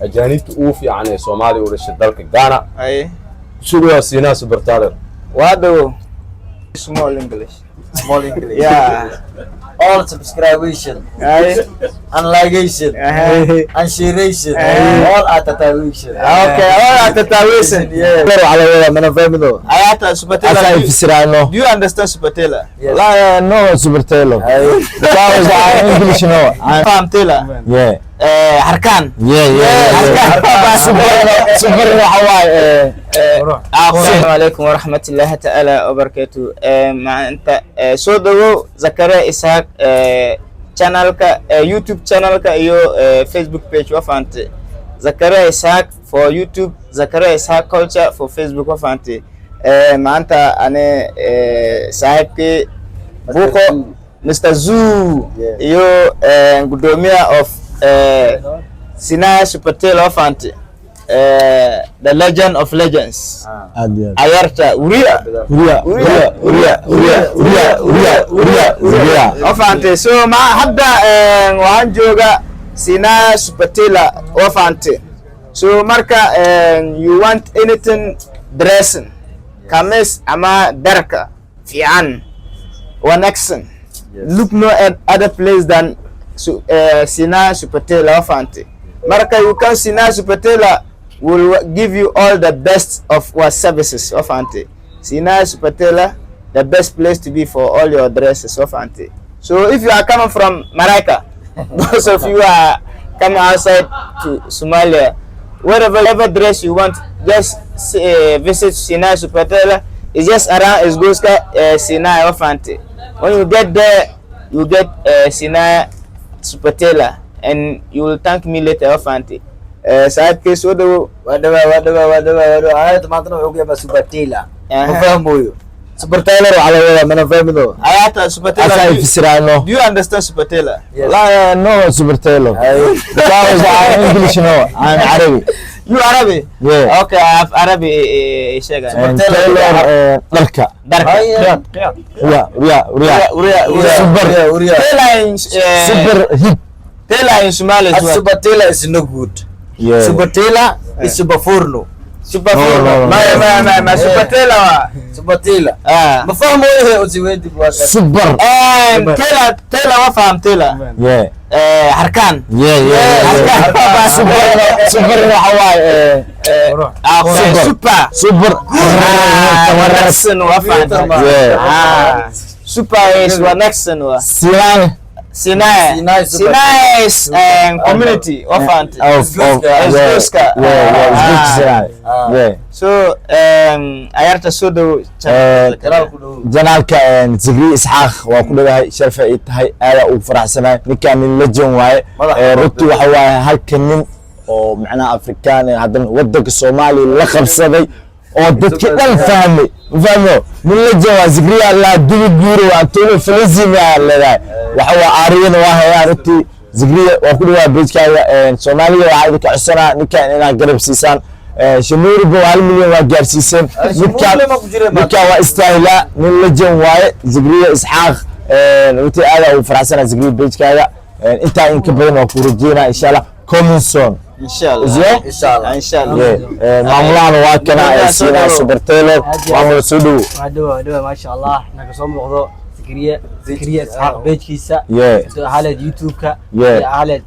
ajaanibta ugu fiican ee Soomaaliya u dhashay dalka Ghana suuqa Sina Supertaler wado small English yeah all subscription and ligation and shareation all at tatawation okay all at tatawation yeah على ولا من فهمه ayata Supertaler do you understand Supertaler لا no Supertaler because I English no I'm Taylor yeah حركان super حواي السلام عليكم ورحمة الله تعالى وبركاته مع أنت سودو زكريا إسحاق channel يوتيوب channel كيو فيسبوك page وفانت زكريا إسحاق for YouTube زكريا إسحاق culture for Facebook وفانت مع أنت أنا صاحبك بوكو Mr. Zoo يو قدومية of Sina Supertaler وفانت the legend of legends ayarta uria wafante so ma hadda waxaan jooga Sina Supertaler wafante so marka you want anything dressing kamis ama darka fiican wanaagsan look no other place than Sina Supertaler wafante marka you can Sina Supertaler will give you all the best of our services of Auntie. Sina Supertaler, the best place to be for all your dresses of Auntie. So if you are coming from Marika, most of you are coming outside to Somalia, whatever dress you want, just visit Sina Supertaler. It's just around Esgoska Sina of Auntie. When you get there, you get Sina Supertaler, and you will thank me later of Auntie. ساعات كيس ودو عاد ما تروح يبقى Supertaler فهموا Supertaler على ولا من فهمه ayata Supertaler do you understand Supertaler لا no Supertaler because I English no I'm Arabic you Arabic yeah okay I have Arabic شيء Supertaler دركا super hit Taylor in Somali Supertaler is no good Supertaler is Superforno Superforno ma Supertaler ما فهموا ايه وزيد سوبر Taylor ما فهم Taylor حركان سوبر حواي سوبر ونكسن وفهم سوبر is ونكسن Sina is community of Esgoska. So ayarta sodo janaalka Zikri Isxaaq waa ku dhawahay sharaf ay tahay aad u faraxsanahay ninkan nin la joon waaye runtii waxa waaye halkan nin oo macna Afrikaan hadan wadanka Soomaaliya la qabsaday oo dadka dhan fahmay min la jooga Zikri la dubi guuro waa tolo Filizima leedahay waxa waa aariyada waa hayarti Zikri waa ku dhawahay beejkaaga Soomaaliya waxa ay ka cusana ninkan inaan garab siisaan شنور بوال مليون وجارسيسن نكا واستاهلا من لجن واي زغري اسحاق نوتي ادا وفرحسنا زغري بيج كايا انت انك بدن وكورجينا ان شاء الله كومنسون ان شاء الله ان شاء الله معمولان واكنا سينا Supertaler معمول سودو دو ما شاء الله نك سو موقدو زكريا اسحاق بيجكيسا حالة يوتيوبكا حالة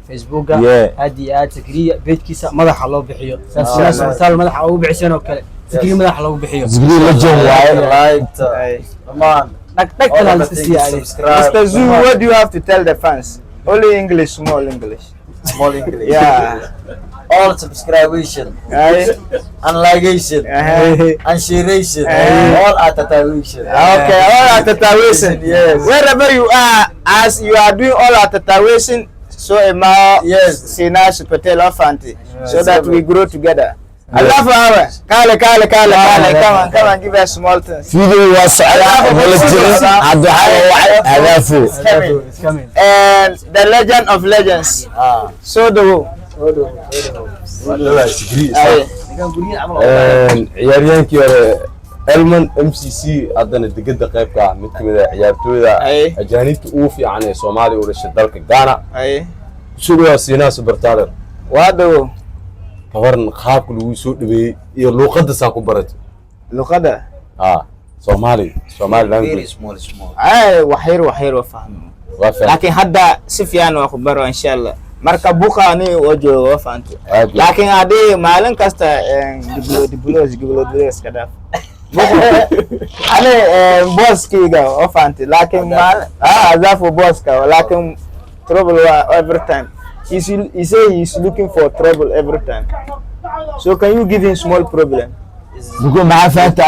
فيسبوكا هذه زكريا بيجكيسا مدح لو بخيو ساس مثال مدح او بخسن او كله زكريا مدح لو بخيو زكريا لجن واي لايك تمام نك Mr. Zoo, what do you have to tell the fans? Only English, small English. Yeah. all subscription and ligation and shareation all at tatawation. Okay, all at tatawation. Yes. Wherever you are, as you are doing all at tatawation, so yes, Sina Supertaler Fanti, so that we grow together. Allah forever. Kale. Come on, give us small things. Video was and the legend of legends. So ciyaaryahankii hore Elman MCC adana digada qaybka mid kamid ah ciyaartooyda ajaanibta ugu fiican ee Soomaaliya u dhashay dalka Ghana suuqa Sina Supertaler وهذا kabaran qaabka lagu soo dhaweeyay iyo luqadda saa ku baratay لغة Somali very language small وحير وفهم وافهم لكن هذا سفيان واخبره ان شاء الله marka buqani wajo wafanti Aad iyo laakiin hadii maalin kasta dibloos ka dhaaf ale boskiga wafanti laakiin maal azafu boska laakiin trouble every time he say he's looking for trouble every time so can you give him small problem بقول معاه فانت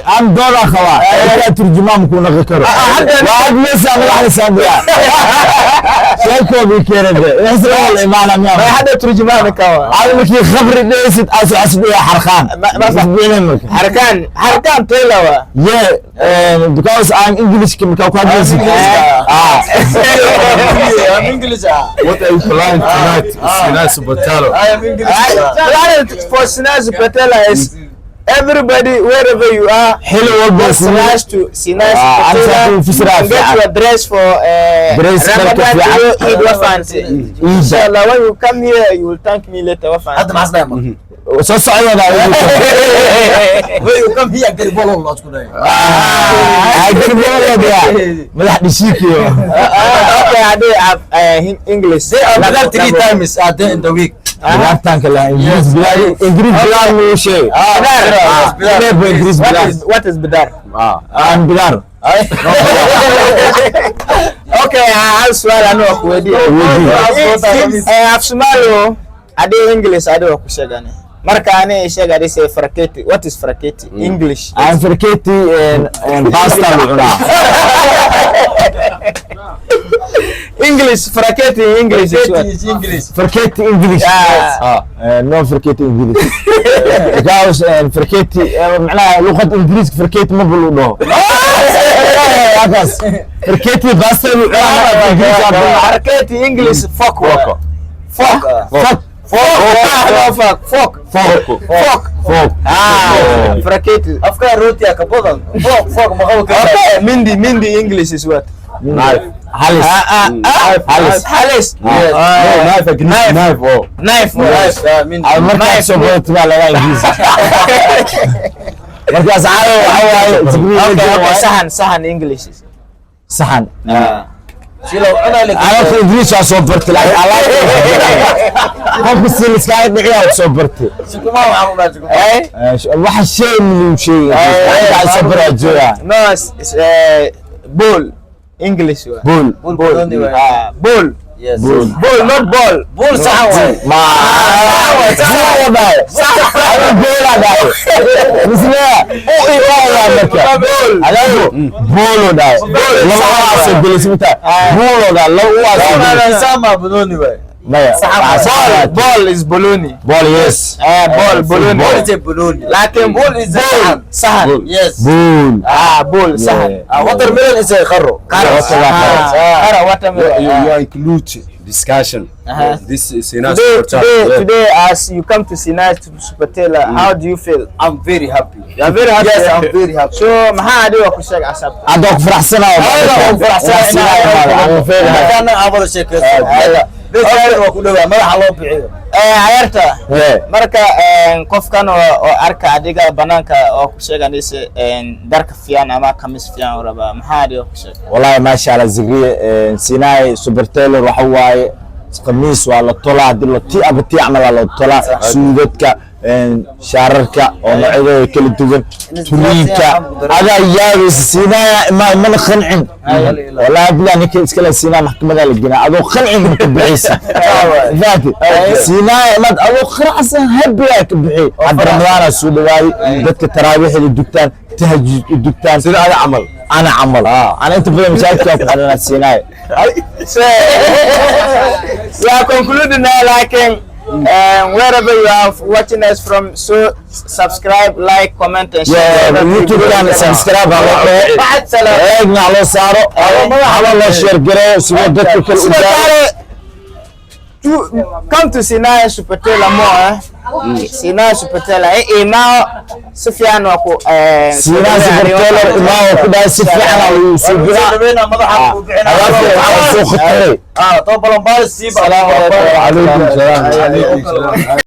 عم دور اخوات ترجمان مكون غكره واحد لسه راح يسامع شكو بكيرده يحسب والله ما انا ما حدا ترجمان كوا عالمك خبر ليش اسد يا حرخان ما حركان تلاوه yeah because I'm English كم كوكب I'm English. what are you planning tonight Sinai Subatalo I am English. for Sinai Patella is everybody wherever you are حلو والله Sinai أنا في سرعة get your dress for dress Ramadan Eid Wafanti inshallah when you come here you will thank me later هذا ما Wafanti أصلا soo socda when you come here get ball الله تقول madax dhishiikiyo okay I do English another 3 times a day in the week. bilaartanka la Ingiriis bilaar uu shay what is bidar aan bilaar okay hal su'aal anu ku weydiiyo af Soomaaliyo ade English ade ku sheegane marka ani sheegay say fraketi what is fraketi English aan farkeeti pasta lucuna English fraketi English is what is English. farkeeti English no farkeeti English because farkeeti macnaha luqad Ingiriis farkeeti ma bulu dhaho farkeeti pasta lucuna fraketi English fuck fraketi أفكار روتيا كبودن فوق ما هو كذا. mindi English is what halis halis knife markaas soo boodto baa laga Ingiriis markaas caawo waxa waaye sahan English saxan شيلو أنا لك. أنا في إنجليزي أصوب برتي لكن الله هم بس كاي دعيا أصوب برتي شكو ما هو عمو ما شكو. واحد شيء من شيء قاعد يصبر الجوع no it's ball English بول ball Yes. بول not ball بول صح واي. ما صح باي صح بول هذا مسمع او ايه والله بول هذا بول ده لو واسع بالاسمته بول ده لو واسع أنا سامع بدوني واي. صح ball is bologna بول يس ball bologna بول إيه بدوني. لكن بول إيه سهل. سهل Yes. بول ball سهل وتر ميلون إيه خرو. watermelon you include discussion this is Sinai today as you come to Sinai to Supatela how do you feel I'm very happy. you are very happy Yes, I'm very happy. so maxaa adiga ku sheeg asab عندك فرح سنة أنا أول شيء كذا. بس أنا وكل ما راح الله بعيد. ayarta marka qofkan oo arka adiga banaanka oo ku sheeganaysa darka fiican ama kamis fiican oo raba maxaa adiga ku sheeg والله ما شاء الله زغريه سيناي سوبرتيلر waxa waaye qamiis waa la tolaa dil ti abti amal la tolaa suudadka shaararka oo noocyada kala duwan tuliinka ada yaabis Sinai ma khancin wala bila ninka iskala Sinai maxkamada la gina adoo khancin ku bixisa zaati Sinai mad adoo kharasan habiya ka bixi Ramadan soo dhawaay dadka taraawixda dugtaan tahajjud dugtaan sida ada amal أنا عمل أنا أنت بدي مشاكل على السيناء we are concluding now like wherever you are watching us from so subscribe like comment and share يوتيوب كان سبسكرايب على بعد سلام اجنا على صاروا على الله شير قرا سوى دتك come to Sinai Supetela more. Sinai Supetela. Imao Sufyan wako. Sinai Supetela imao kuda Sufyan au Sufyan. طب بلمبار السيب. عليكم السلام.